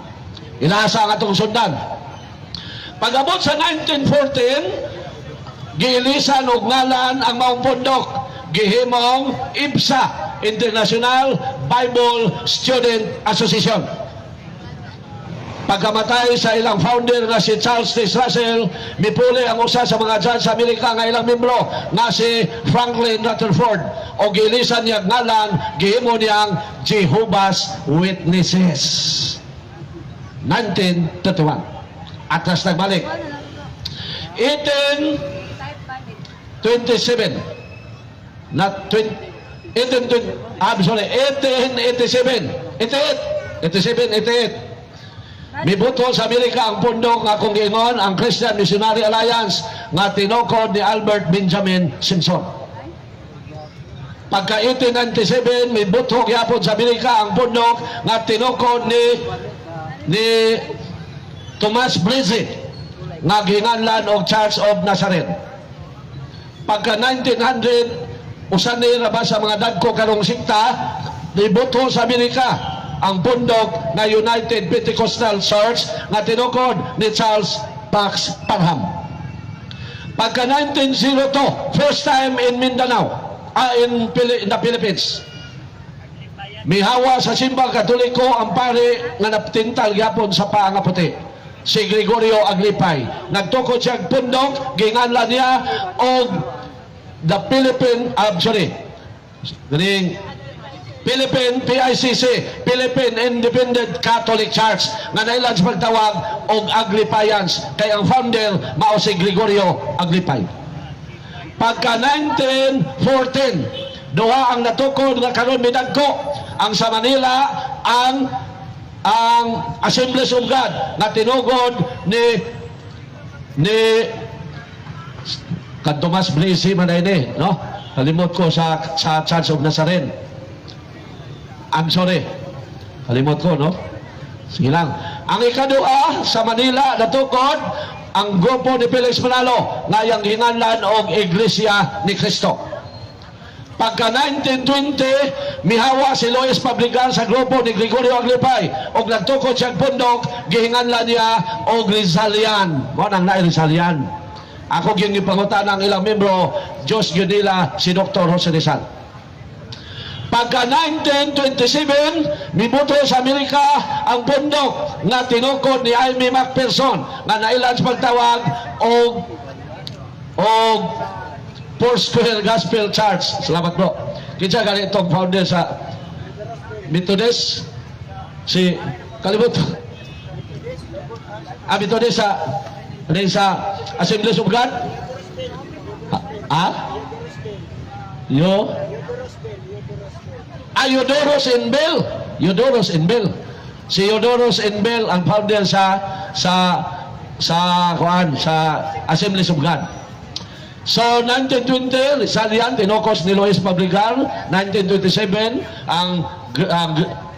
Inasa ang atong sundan. Pag-abot sa 1914, giilisan og ngalan ang maong pundok, gihimong IBSA, International Bible Student Association. Pagkamatay sa ilang founder na si Charles T. Russell, mipuli ang usa sa mga judge sa Amerika nga ilang membro na si Franklin Rutherford, o giilisan niya ngalan, gihimo niyang Jehovah's Witnesses. 1931. Atras nagbalik. 1827. Not 20. 1887. 88. Mibuto sa Amerika ang pundok nga kung giingon ang Christian Missionary Alliance nga tinukod ni Albert Benjamin Simpson. Pagka 1897, mibuto gyapon sa Amerika ang pundok nga tinukod ni Thomas Bridget nga ginganlan og Church of Nazareth. Pagka 1900, usan ni ba sa mga dagko karong sikta, mibuto sa Amerika ang pundok na United Pentecostal Church nga tinukod ni Charles Pax Parham. Pagka 1902, first time in Mindanao, in the Philippines, mihawa sa simbang katoliko ang pare nga naptintal gyapon sa paa nga puti, si Gregorio Aglipay. Nagtukod siya pundok, ginganlan niya og the Philippine PICC, Philippine Independent Catholic Church, nga nailan sa pagtawag og Aglipayans, kay ang founder mao si Gregorio Aglipay. Pagka 1914, duha ang natukod nga karon midagko ang sa Manila ang Assemblies of God na tinugod ni Tomas Blasi manayni, no? Kalimot ko sa Church of Nazareth. I'm sorry. Kalimot ko, no? Sige lang. Ang ikadua sa Manila natukod ang grupo ni Felix Manalo nga yang hinganlan og Iglesia ni Cristo. Pagka 1920, mihawa si Lois Pabligan sa grupo ni Gregorio Aglipay og nagtukod siyang pundok, gihinganlan niya og Rizalian. Mo nang naay Rizalian. Ako gyud gipangutan ang ilang membro, Diyos gyudila si Dr. Jose Rizal. Pagka 1927, mibuto sa Amerika ang pundok nga tinukod ni Aimee McPherson nga nailan sa pagtawag og Foursquare Gospel Church. Salamat bro. Kinsa gani itong founder sa Methodist? Si kalibot. Methodist sa Assemblies of God? Eudoros Enbel. Si Eudoros Enbel ang founder sa Assemblies of God. So 1920, Rizalian tinukos ni Lois Pabligan. 1927, ang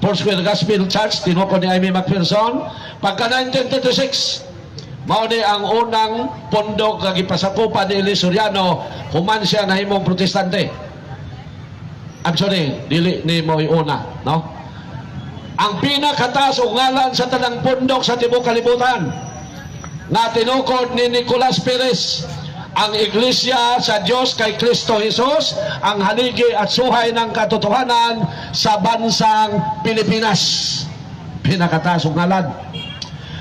Foursquare Gospel Church tinukod ni Aimee McPherson. Pagka 1936, mao ni ang unang pundok nga gipasakupan ni Eli Soriano, human siya nahimong protestante. I'm sorry, dili ni mo una, no? Ang pinakataas og ngalan sa tanang pundok sa tibuok kalibutan na tinukod ni Nicolas Perez, ang Iglesia sa Diyos kay Kristo Jesus, ang haligi at suhay ng katotohanan sa bansang Pilipinas. Pinakataas og ngalan.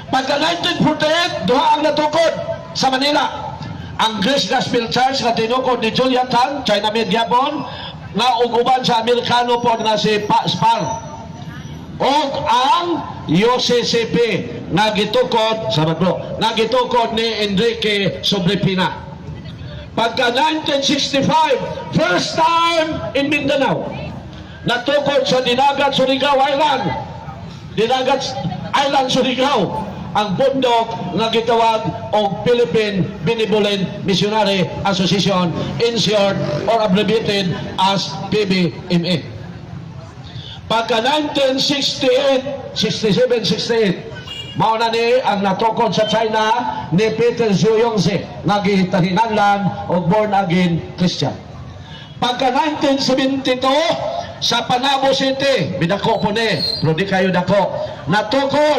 Pagka 1948, duha ang natukod sa Manila. Ang Grace Gospel Church na tinukod ni Julia Tan, China Med Gabon, nga uguban sa Amerikano po nga si Spar. O ang UCCP nga gitukod, sabat bro, nga gitukod ni Enrique Sobrepina. Pagka 1965, first time in Mindanao, natukod sa Dinagat Surigao Island. Dinagat Island Surigao, ang bundok nga gitawag og Philippine Benevolent Missionary Association, in short or abbreviated as PBMA. Pagka 1967-68, mao na ni ang natukod sa China ni Peter Zhu Yongse nga gitahinanlan og born again Christian. Pagka 1972, sa Panabo City, bidako po ni, pero di kayo dako, natukod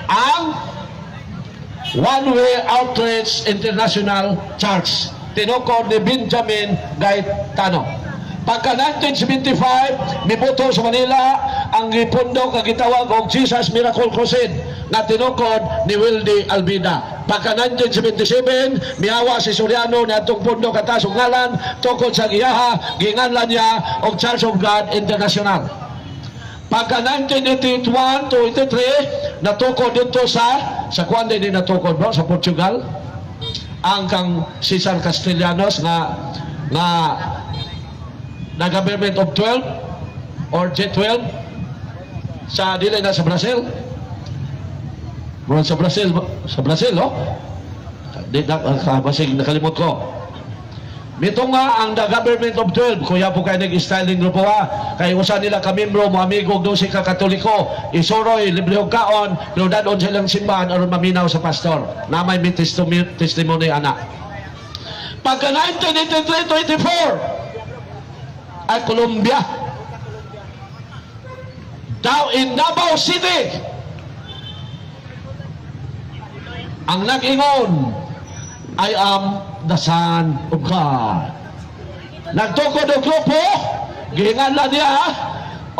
ang One Way Outreach International Church. Tinukod ni Benjamin Gaetano. Pagka 1975, mibuto sa Manila ang gipundo kag gitawag og Jesus Miracle Crusade na tinukod ni Wildy Albida. Pagka 1977, miawa si Soriano na atong pundo katas og ngalan tukod sa giyaha, ginganlan niya og Church of God International. Pagka 1981 to 83, natukod dito sa kuan din natukod bro sa Portugal ang kang Cesar Castellanos na government of 12 or G12 sa dili na sa Brazil. Bro sa Brazil no? Di na basig nakalimot ko. Mito nga ang the government of 12, kuya po kayo nag-styling grupo kay usa nila ka-membro mo amigo do si Katoliko, isoroy libre og kaon, pero dadon silang simbahan aron maminaw sa pastor. Na may testimony ana. Pagka 1983 to 84 ay Colombia. Daw in Davao City ang nag-ingon, I am the Son of God. Nagtukod ang grupo, gihinganlan niya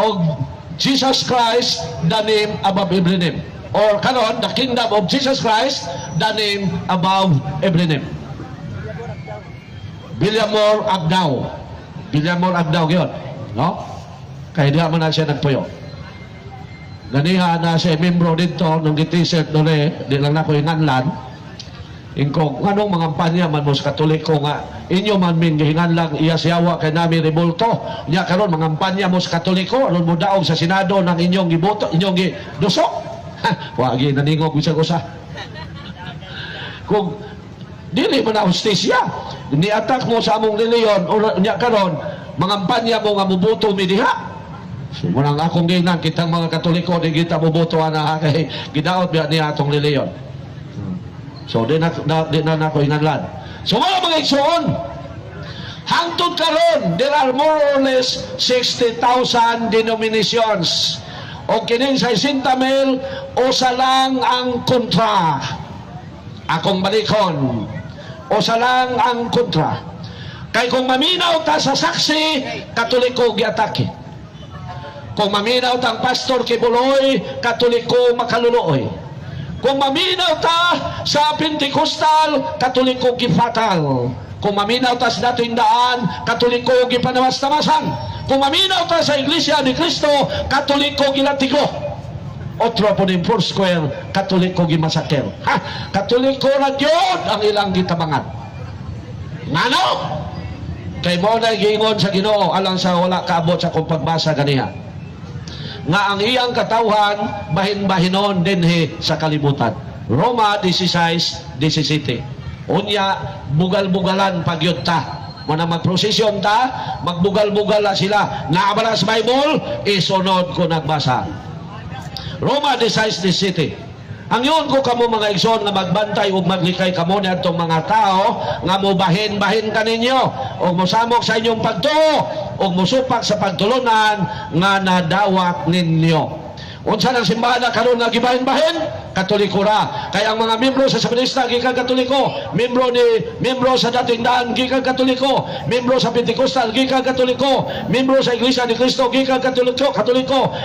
og Jesus Christ, the name above every name. Or karon, the kingdom of Jesus Christ, the name above every name. Villamor Agdao. Villamor Agdao yun. No? Kaya diha man na siya nagpuyo. Ganiha na siya membro dito nung gi-t-shirt doon di lang na ko hinganlan. Ingkong, anong mga panya man mo sa Katoliko nga, inyo man min gihinganlang iya siyawa kay nami rebulto. Nya karon mga panya mo sa Katoliko, aron mo daog sa Senado ng inyong giboto, inyong gidusok. Wagi naningog bisag usa. Kung dili man na hustisya, ni-attack mo sa among reliyon, o nya karon, mga panya mo nga mubuto mi diha. So, munang akong ginan, kitang mga Katoliko, di kita mubuto na kay gidaot biya niya atong reliyon. So, di na ako hinganlan. So, mga igsoon, hangtod karon, there are more or less 60,000 denominations. O kining sa 60,000, usa lang ang kontra. Akong balikon, usa lang ang kontra. Kay kung maminaw ta sa saksi, Katoliko giatake. Kung maminaw ta ang pastor kibuloy, Katoliko makaluluoy. Kung maminaw ta sa Pentecostal, Katoliko gifatal. Kung maminaw ta sa dating daan, Katoliko gipanawas-tamasan. Kung maminaw ta sa Iglesia ni Cristo, Katoliko gilatigo. Otro po ni Foursquare, Katoliko gimasaker. Katoliko na yun ang ilang gitabangan. Ngano? Kay mo na giingon sa Ginoo alang sa wala kaabot sa kong pagbasa ganiha. Nga ang iyang katawhan bahin-bahinon dinhi sa kalibutan. Roma 16:17. Unya bugal-bugalan pagyud ta. Muna magprosesyon ta, magbugal-bugal na sila. Naabala sa Bible, isunod ko nagbasa. Roma 16:17. Ang yun ko kamo mga igsoon nga magbantay ug maglikay kamo niadtong mga tao nga mobahin-bahin kaninyo ug mosamok sa inyong pagtuo ug mosupak sa pagtulunan nga nadawat ninyo. Unsa nang simbahan na karon nga gibahin-bahin? Katoliko ra. Kaya ang mga membro sa Sabanista gikan Katoliko, membro sa dating daan gikan Katoliko, membro sa Pentecostal gikan Katoliko, membro sa Iglesia ni Cristo gikan Katoliko,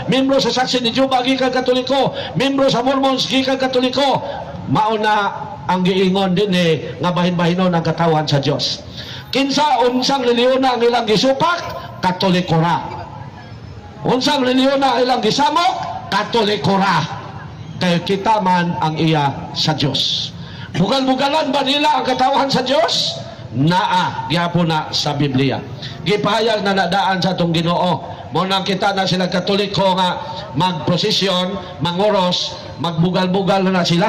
membro sa Saksi ni Jehovah gikan Katoliko, membro sa Mormons gikan Katoliko. Mao na ang giingon din nga bahin-bahinon ang katawan sa Dios. Kinsa unsang reliyon ang ilang gisupak? Katoliko ra. Unsang reliyon ang ilang gisamok? Katoliko ra. Kaya kita man ang iya sa Diyos. Bugal-bugalan ba nila ang katawan sa Diyos? Naa, gyapon na sa Biblia. Gipahayag na nadaan sa itong Ginoo. Munang kita na sila Katoliko nga magprosesyon, mangoros, magbugal-bugal na sila.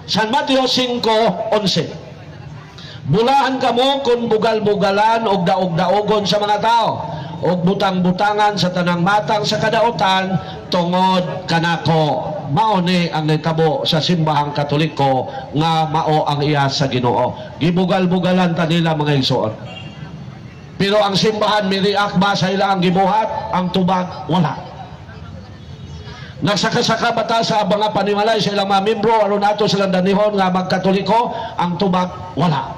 San Mateo 5:11. Bulahan kamo kung bugal-bugalan o daog-daogon sa mga tao o butang-butangan sa tanang matang sa kadaotan tungod kanako. Mao ni ang nitabo sa simbahang Katoliko nga mao ang iya sa Ginoo. Gibugal-bugalan ta nila mga igsoon. Pero ang simbahan miriak ba sa ilang gibuhat, ang tubag wala. Nagsaka-saka bata sa mga panimalay sa ilang mga membro aron nato silang danihon nga magkatoliko, ang tubag wala.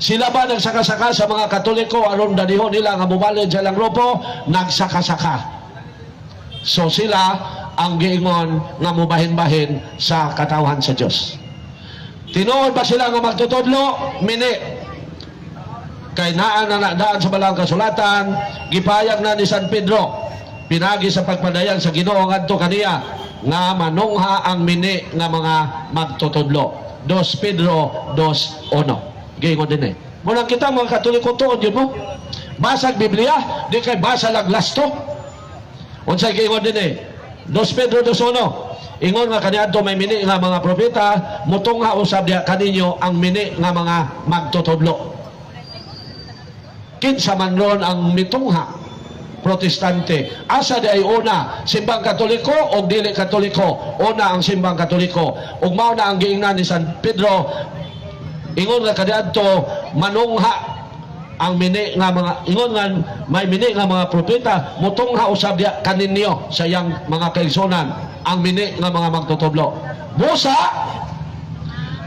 Sila ba nagsaka-saka sa mga katoliko aron danihon nila nga mubalid sa ilang grupo? Nagsaka-saka. So sila ang giingon nga mubahin-bahin sa katawhan sa Dios. Tinuod ba sila nga magtutudlo? Mini. Kay naan na daan sa balang kasulatan, gipayag na ni San Pedro pinagi sa pagpadayan sa Ginoo ngadto kaniya nga manungha ang mini nga mga magtutudlo. 2 Pedro 2:1. Gingon din muna kita mga Katoliko tuon yun mo. Basag Biblia, di kay basa laglasto. Unsay gingon din 2 Pedro 2:1. Ingon nga kaniadto may mini nga mga propeta, mutungha usab diha kaninyo ang mini nga mga magtutudlo. Kinsa man ron ang mitungha? Protestante. Asa di ay una, simbang Katoliko o dili Katoliko? Una ang simbang Katoliko. Ug mao na ang giingnan ni San Pedro, ingon nga kaniadto manungha ang mini nga mga, ingon nga may mini nga mga propeta, mutungha usab diha kaninyo sa iyang mga kaigsunan ang mini nga mga magtutudlo. Busa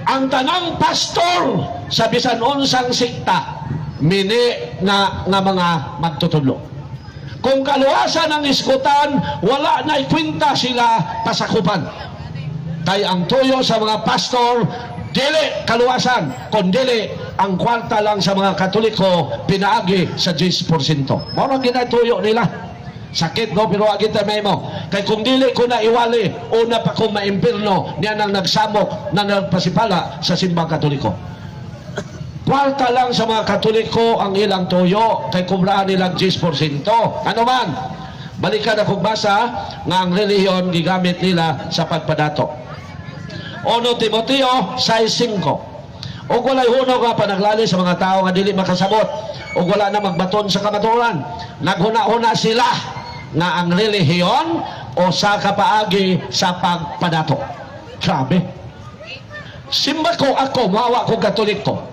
ang tanang pastor sa bisan unsang sikta mini nga mga magtutudlo. Kung kaluwasan ng iskutan, wala na ikwinta sila pasakupan. Kaya ang tuyo sa mga pastor, dili kaluwasan, kundi ang kwarta lang sa mga Katoliko pinaagi sa 10%. Mao ang ginatuyo nila. Sakit no, pero agit may mo. Kay kung dili ko na iwali, una pa kong maimpirno, niya nang nagsamok na nagpasipala sa simbang Katoliko. Kwarta lang sa mga Katoliko ang ilang tuyo, kay kumraan nilang 10%. Ano man, balikan na kong basa nga ang reliyon gigamit nila sa pagpadato. 1 Timoteo 6:5. O wala'y huno nga panaglali sa mga tao nga dili makasabot, o wala na magbaton sa kamaturan. Naghuna-huna sila nga ang relihiyon o sa kapaagi sa pagpadato. Grabe. Simba ko ako, mawa ko Katoliko.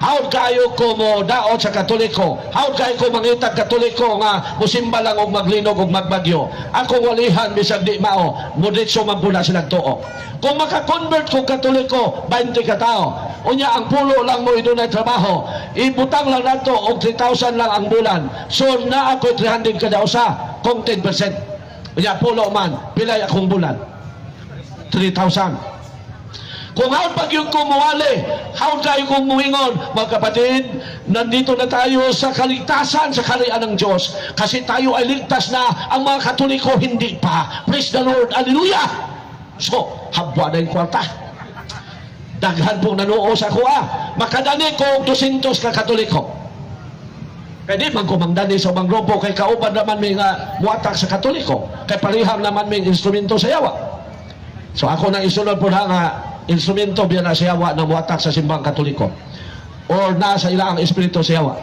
Hawd kayo ko mo daot sa Katoliko. Hawd kayo ko mangitag Katoliko nga musimba lang og maglinog og magbagyo. Ako walihan bisag di mao, muditso man pula silang tuo. Kung maka-convert ko Katoliko, 20 ka tao. Unya ang pulo lang mo idunay trabaho. Ibutang lang nato og 3,000 lang ang bulan. So na ako 300 kada usa, kung 10%. Unya pulo man, pilay akong bulan. 3,000. Kung hawd pag yung kumuwali, hawd kayo kung muingon, mga kapatid, nandito na tayo sa kaligtasan, sa kaharian ng Diyos. Kasi tayo ay ligtas na, ang mga Katoliko hindi pa. Praise the Lord, hallelujah! So, habwa na yung kwarta. Daghan pong nanuo sa kuha. Makadani ko 200 ka Katoliko. Kaya di man ko mangdani sa mga grupo, kay kauban naman may muatak sa Katoliko. Kay pariham naman may instrumento sa yawa. So ako na isunod po na nga, instrumento biya na siyawa na muatak sa simbang Katoliko or nasa ilang espiritu siyawa.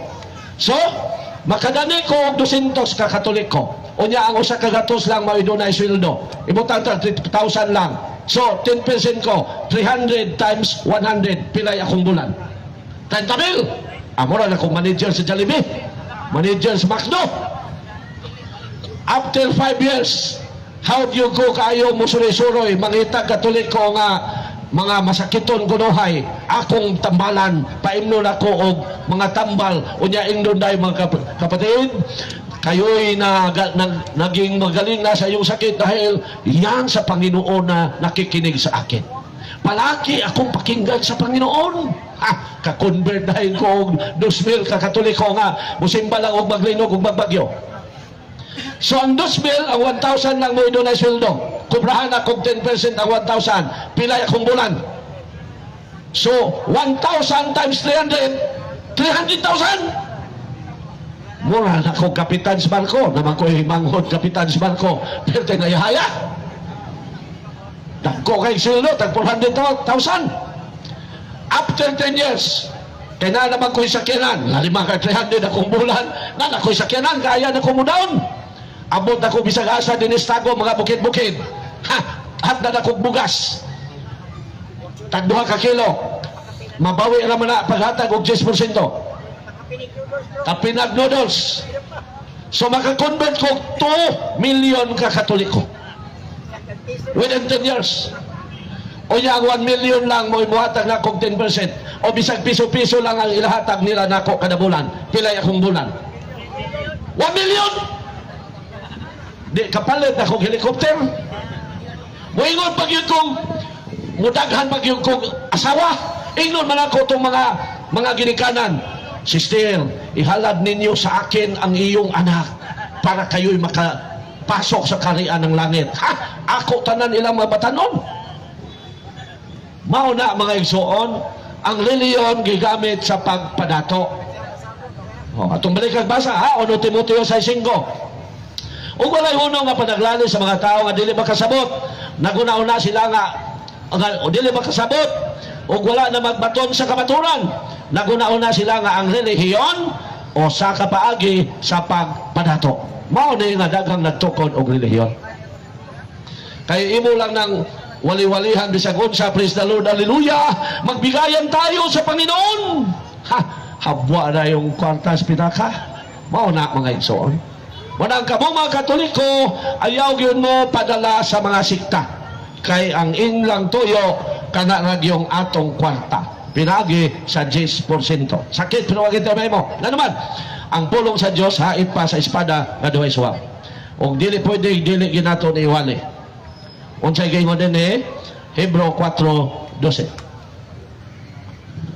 So makadani ko 200 ka Katoliko, unya ang usa ka gatos lang mao idunay sweldo, ibutang 3,000 lang. So 10% ko 300 times 100, pilay akong bulan? 30,000. Amora na kong manager sa Jollibee, manager sa McDo. After 5 years, how do you go kayo musuroy-suroy mangita Katoliko nga mga masakiton gunuhay akong tambalan, paimnon ako og mga tambal, unya ingnon day mga kapatid, kayo'y naging magaling na sa iyong sakit dahil yan sa Panginoon na nakikinig sa akin. Palagi akong pakinggan sa Panginoon. Ka-convert dahil ko og 2,000 ka Katoliko nga musimba lang og maglinog og magbagyo. So ang 2,000, ang 1,000 lang mo idunay sweldo. Kubrahan akong 10% ang 1,000. Pilay akong bulan. So 1,000 times 300, 300,000. Mura na akong kapitan sa barko. Naman ko himanghod kapitan sa barko. Pero tinayahaya. Dagko kay sweldo, tag 400,000. After 10 years, kaya na naman ko'y sakyanan. Lalima ka 300 akong bulan. Na ko'y sakyanan, kaya na kumudaon. Abot ako bisag asa dinistago mga bukid-bukid. At na akong bugas. Tagduha ka kilo. Mabawi naman na paghatag og 10%. Kapinag noodles. So makakonvert ko 2 million ka Katoliko. Within 10 years. O niya ang 1 million lang mo imuhatag na kong 10%. O bisag piso-piso lang ang ilahatag nila nako kada bulan. Pilay akong bulan. 1 million! Di kapalit na kong helicopter. Moingon pag yun kong mudaghan pag yun kong asawa. Ingnon man ako itong mga ginikanan. Sister, ihalad ninyo sa akin ang iyong anak para kayo'y makapasok sa karian ng langit. Ha? Ako tanan ilang mga batanon. Mauna mga igsoon, ang reliyon gigamit sa pagpadato. Atong balik ang basa, ha? 1 Timoteo 6:5. Ug walay uno nga panaglali sa mga tao nga dili makasabot, naguna-una sila nga dili makasabot, ug wala na magbaton sa kamaturan. Naguna-una sila nga ang relihiyon o sa kapaagi sa pagpadato. Mao ni nga daghang nagtukod og relihiyon. Kay imo lang ng wali-walihan bisag unsa, praise the Lord, hallelujah, magbigayan tayo sa Panginoon. Ha, habwa na yung kwartas pinaka. Mao na mga igsoon. Manang kamo mga Katoliko, ayaw yun mo padala sa mga sikta. Kay ang inlang tuyo, kanarag yung atong kwarta. Pinagi sa 10%. Sakit, pero wag ito mo. Na naman, ang pulong sa Diyos, hait pa sa espada, nga duhay suwag. O dili pwede, dili ginato ni Iwali. Unsay gingon din Hebro 4:12.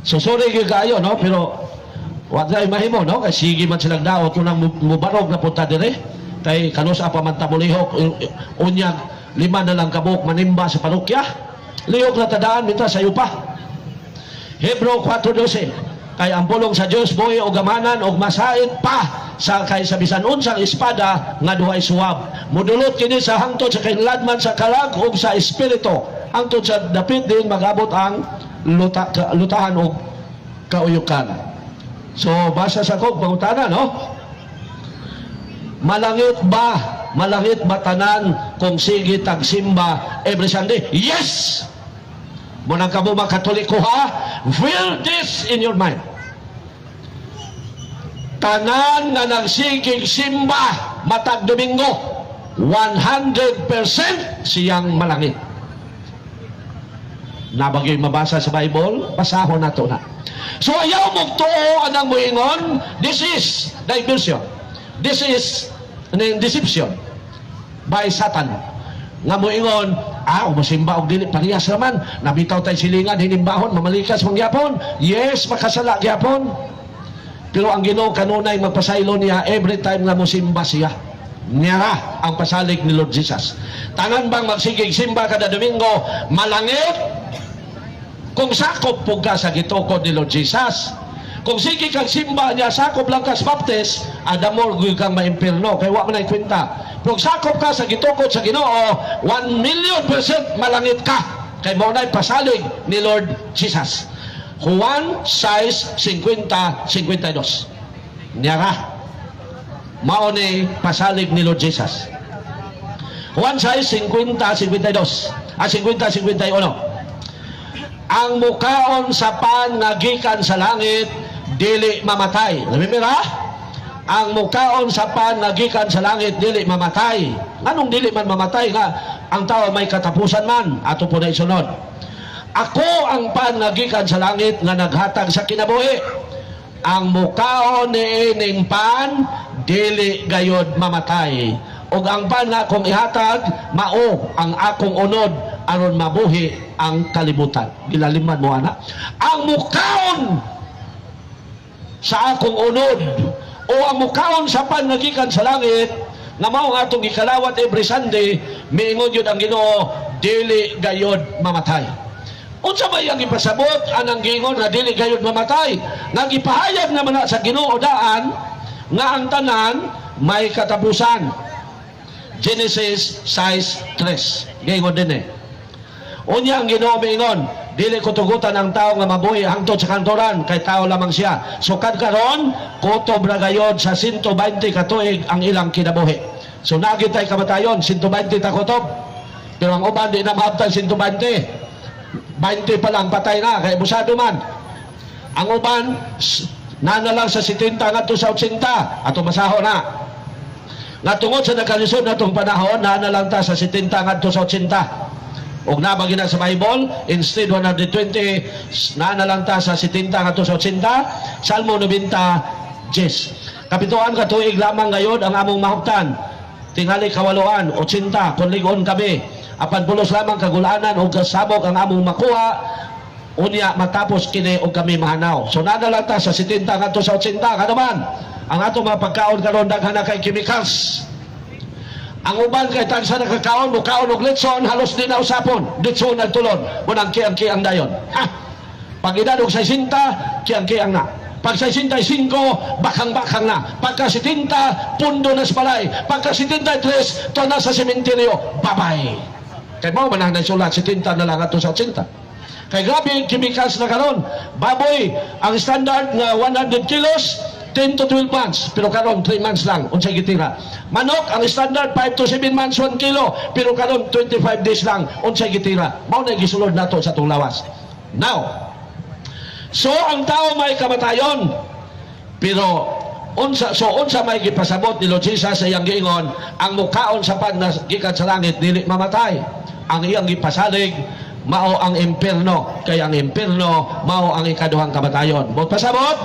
So sorry kayo, no? Pero wag na mahimo, no? Kay sige man silang daot unang mubarog na punta dire. Kay kanus pa man tamulihok unyag 5 na lang kabuk manimba sa parokya. Lihok na tadaan minta sayo pa. Hebro 4:12. Kay ang pulong sa Dios boy og gamanan og masait pa sa kay sa bisan unsang espada nga duhay suwab. Mudulot kini sa hangtod sa kinladman sa kalag ug sa espiritu. Hangtod sa dapit din magabot ang lutahan og kauyukan. So basa sa kog pangutana, no? Malangit ba tanan kung sige tagsimba every Sunday? Yes! Munang kamo mga Katoliko, ha? Feel this in your mind. Tanan nga nagsigig simba matag Domingo, 100% siyang malangit. Nabagay mabasa sa Bible, basahon nato na. So ayaw mong tuo anang muingon, this is diversion. This is deception by Satan. Nga muingon, umusimba og dili parehas naman, nabitaw tay silingan hinimbahon mamalikas mong gyapon. Yes, makasala gyapon. Pero ang Ginoo kanunay magpasaylo niya every time nga mosimba siya. Niya ang pasalig ni Lord Jesus. Tanan bang magsigig simba kada Domingo, malangit kung sakop po ka sa gitukod ni Lord Jesus. Kung sige kang simba niya, sakop lang ka sa baptist, adamor guy kang maimpirno, kaya wak man ay kwenta. Kung sakop ka sa gitukod sa Ginoo, 1,000,000% malangit ka. Kaya mo na'y pasalig ni Lord Jesus. Juan 6:50-52. Niyara. Mao ni pasalig ni Lord Jesus. Juan 6:50-52. 50-51. Ang mukaon sa pan nga gikan sa langit dili mamatay. Remember? Ang mukaon sa pan nga gikan sa langit dili mamatay. Anong dili man mamatay nga ang tao may katapusan man? Ato po na isunod. Ako ang pan nga gikan sa langit nga naghatag sa kinabuhi. Ang mukaon ni ining pan dili gayod mamatay. Ug ang pan nga akong ihatag mao ang akong unod aron mabuhi ang kalibutan. Gilaliman mo ana. Ang mukaon sa akong unod o ang mukaon sa pan nga gikan sa langit nga mao nga atong gikalawat every Sunday, miingon yun ang Ginoo dili gayod mamatay. Unsa ba yang ipasabot anang gingon na dili gayud mamatay? Nga gipahayag naman na sa Ginoo daan nga ang tanan may katapusan. Genesis 6:3. Gingon din Unya ang Ginoo miingon, dili ko tugutan ang tao nga mabuhi hangtod sa kantoran kay tao lamang siya. So karon kutob ra gayod sa 120 ka tuig ang ilang kinabuhi. So nagitay kamatayon 120 ta kutob. Pero ang uban di na maabtan 120. 20 pa lang patay na kay busado man. Ang uban na lang sa 70 ngadto sa 80 ato masaho na. nga tungod sa nakalisod natong panahon na lang ta sa 70 ngadto sa 80. Og nabagi na sa Bible, instead 120 na lang ta sa 70 ngadto sa 80. Salmo 90, 10. Kapituan ka tuig lamang ngayon ang among mahuptan. Tingali kawaluan 80 kun lig-on kami. Apan pulos lamang kagulanan o kasabog ang among makuha. Unya matapos kini og kami mahanaw. So nana lang ta sa 70 ngadto sa 80 kanaman. Ang atong mga pagkaon karon daghan na kay chemicals. Ang uban kay tagsa na kakaon, mukaon og litson halos di na usapon. Litson nagtulon, munang kiyang-kiyang dayon. Ha. Pag edad og 60, kiyang-kiyang na. Pag 65, bakang-bakang na. Pagka 70, pundo na sa balay. Pagka 73, to na sa sementeryo. Babay. Kay mo manang nasulat 70 na lang ato sa 80. Kay grabe chemicals na karon. Baboy, ang standard nga 100 kilos, 10 to 12 months. Pero karon 3 months lang, unsay gitira. Manok, ang standard 5 to 7 months, 1 kilo. Pero karon 25 days lang, unsay gitira. Mao na gisulod nato sa atong lawas. Now, so ang tao may kamatayon. Pero unsa may gipasabot ni Lord Jesus sa iyang giingon, ang mukaon sa pag gikan sa langit dili mamatay. Ang iyang gipasalig mao ang impierno, kay ang impierno mao ang ikaduhang kamatayon. Mo pasabot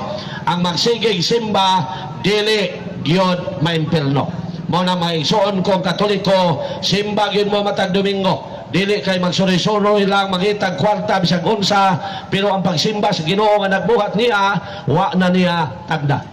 ang magsigig simba dili gyud maimpierno. Mo na may suon kong Katoliko, simba gyud mo matag Domingo. Dili kay magsuri-suroy lang mangitag kwarta bisag unsa, pero ang pagsimba sa Ginoo nga nagbuhat niya wa na niya tagda.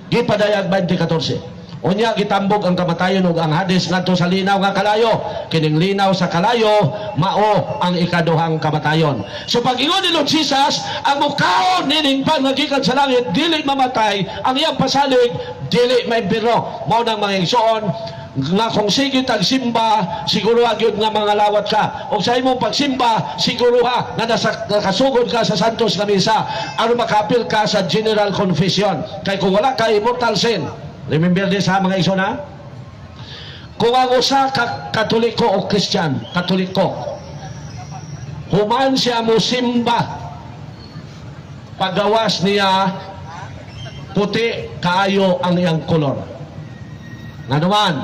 Gipadayag 20:14. Unya gitambog ang kamatayon ug ang hadis ngadto sa linaw nga kalayo. Kining linaw sa kalayo mao ang ikaduhang kamatayon. So pag-ingon ni Lord Jesus, ang mukaon nining pangagikan sa langit dili mamatay, ang iyang pasalig dili maimpierno. Mao nang mga igsoon nga kung sige tagsimba, siguro gyud nga mga lawat ka. O sa imong pagsimba, siguro ha nga nakasugod ka sa santos nga misa aron makapil ka sa general confession. Kay kung wala ka immortal sin, remember this ha mga igsoon ha? Kung ang usa ka Katoliko o Christian, Katoliko, human siya mo simba, pagawas niya puti kaayo ang iyang kolor. Nga naman,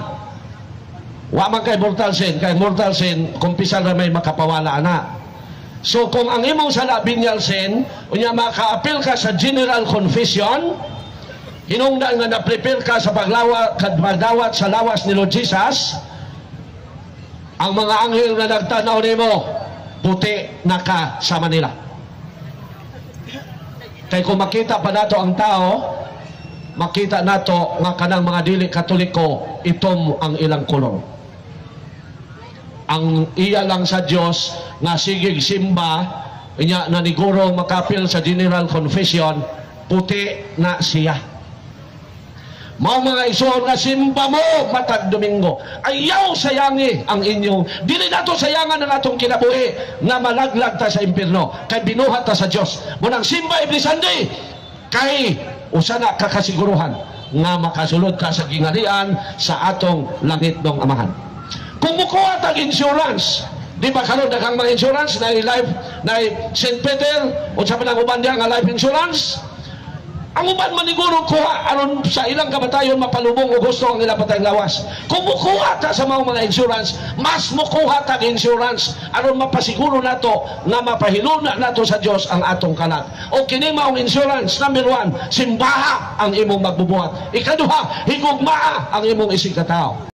wa man kay mortal sin, kumpisal na may makapawala na. So kung ang imong sala venial sin, unya makaapil ka sa general confession, hinungdan nga na-prepare ka sa pagdawat sa lawas ni Lord Jesus, ang mga anghel na nagtanaw nimo puti na ka sa Manila. Kay kung makita pa nato ang tao, makita nato nga kanang mga dili Katoliko itom ang ilang kulong. Ang iya lang sa Dios nga sigig simba inya na niguro makapil sa general confession puti na siya. Mao mga igsoon nga simba mo matag Domingo, ayaw sayangi ang inyong dili nato sayangan ang atong kinabuhi nga malaglag ta sa impierno kay binuhat ta sa Dios. Munang simba every Sunday kay usa na kakasiguruhan nga makasulod ka sa gingharian sa atong langit ng Amahan. Kung mukuha tag insurance, di ba karon daghang mga insurance na life na St. Peter o sa panang uban diha nga life insurance, ang uban maniguro kuha aron sa ilang kamatayon mapalubong o gusto ang ilang patayng lawas. Kung mukuha ta sa mga insurance, mas mukuha tag insurance aron mapasiguro nato nga mapahiluna nato sa Dios ang atong kalag. O kini maong insurance number 1, simbaha ang imong magbubuhat. Ikaduha, higugmaa ang imong isig katao.